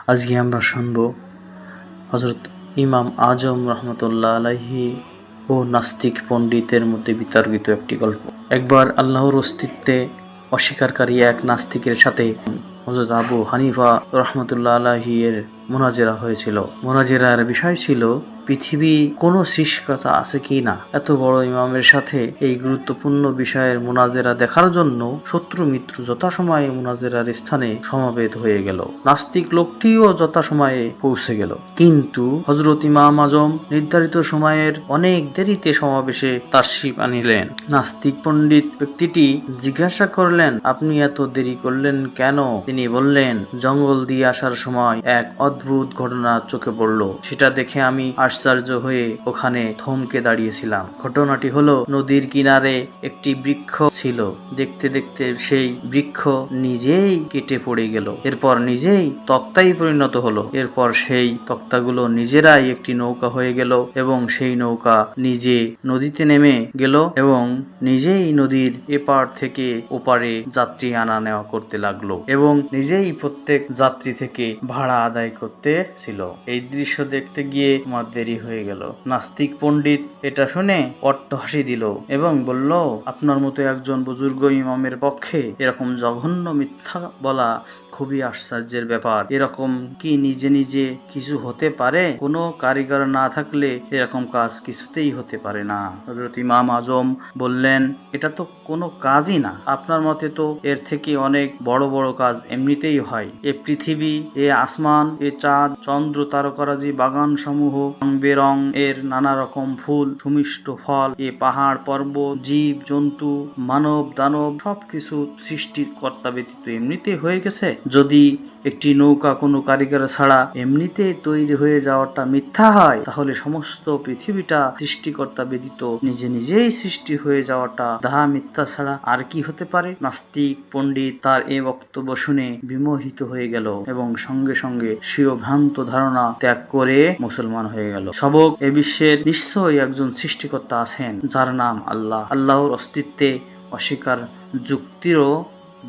আজকে আমরা শুনব হযরত ইমাম আজম রহমতুল্লাহ আলাইহি ও নাস্তিক পণ্ডিতের মধ্যে বিতর্কিত একটি গল্প। একবার আল্লাহর অস্তিত্বে অস্বীকারী এক নাস্তিকের সাথে হযরত আবু হানিফা রহমতুল্লাহ আলাইহি এর মুনাজেরা হয়েছিল। মুনাজেরার বিষয় ছিল পৃথিবী কোনো সৃষ্টিকর্তা আছে কি না। এত বড় ইমামের সাথে এই গুরুত্বপূর্ণ বিষয়ের মুনাজেরা দেখার জন্য শত্রু মিত্র যথাসময়ে মুনাজেরার স্থানে সমবেত হয়ে গেল। নাস্তিক লোকটিও যথাসময়ে পৌঁছে গেল, কিন্তু হযরত ইমাম আজম নির্ধারিত সময়ের অনেক দেরিতে সমাবেশে তাশরিফ আনিলেন। নাস্তিক পণ্ডিত ব্যক্তিটি জিজ্ঞাসা করলেন, আপনি এত দেরি করলেন কেন? তিনি বললেন, জঙ্গল দিয়ে আসার সময় এক অদ্ভুত ঘটনা চোখে পড়ল। সেটা দেখে আমি আশ্চর্য হয়ে ওখানে থমকে দাঁড়িয়েছিলাম। ঘটনাটি হলো, নদীর কিনারে একটি বৃক্ষ ছিল। দেখতে দেখতে সেই বৃক্ষ নিজেই কেটে পড়ে গেল, এরপর নিজেই তক্তায় পরিণত হলো। এরপর সেই তক্তাগুলো নিজেরাই একটি নৌকা হয়ে গেল এবং সেই নৌকা নিজে নদীতে নেমে গেল এবং নিজেই নদীর এপার থেকে ওপারে যাত্রী আনা নেওয়া করতে লাগলো এবং নিজেই প্রত্যেক যাত্রী থেকে ভাড়া আদায় করতে ছিল। এই দৃশ্য দেখতে গিয়ে আমার দেরি হয়ে গেল। নাস্তিক পণ্ডিত এটা শুনে অট্টহাসি দিল এবং বলল, আপনার মতো একজন বুজুর্গ ইমামের পক্ষে এরকম জঘন্য মিথ্যা বলা খুবই আশ্চর্যের ব্যাপার। এরকম কি নিজে নিজে কিছু হতে পারে? কোনো কারিগর না থাকলে এরকম কাজ কিছুতেই হতে পারে না। হযরত ইমাম আজম বললেন, এটা তো কোনো কাজই না। আপনার মতে তো এর থেকে অনেক বড় বড় কাজ এমনিতেই হয়। এ পৃথিবী, এ আসমান, এ চাঁদ, চন্দ্র, তারকারাজি, বাগান সমূহ, রং বেরং এর নানা রকম ফুল, সুমিষ্ট ফল, এ পাহাড় পর্বত, জীব জন্তু, মানব দানব সবকিছু সৃষ্টিকর্তা ব্যতীত এমনিতে হয়ে গেছে। যদি একটি নৌকা কোনো কারিগর ছাড়া এমনিতে তৈরি হয়ে যাওয়াটা মিথ্যা হয়, তাহলে সমস্ত পৃথিবীটা সৃষ্টিকর্তা ব্যতীত নিজে নিজেই সৃষ্টি হয়ে যাওয়াটা দাহা মিথ্যা ছাড়া আর কি হতে পারে? নাস্তিক পণ্ডিত তার এই বক্তব্য শুনে বিমোহিত হয়ে গেল এবং সঙ্গে সঙ্গে স্বীয় ভ্রান্ত ধারণা ত্যাগ করে মুসলমান হয়ে গেল। সবক, এ বিশ্বের নিশ্চয়ই একজন সৃষ্টিকর্তা আছেন যার নাম আল্লাহ। আল্লাহর অস্তিত্বে অস্বীকার যুক্তিরও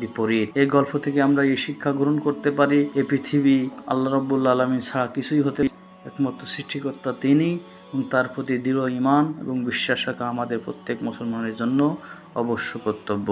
বিপরীত। এই গল্প থেকে আমরা এই শিক্ষা গ্রহণ করতে পারি, এই পৃথিবী আল্লাহ রাব্বুল আলামিন ছাড়া কিছুই হতে, একমাত্র সৃষ্টিকর্তা তিনি এবং তার প্রতি দৃঢ় ঈমান এবং বিশ্বাস রাখা আমাদের প্রত্যেক মুসলমানের জন্য অবশ্য কর্তব্য।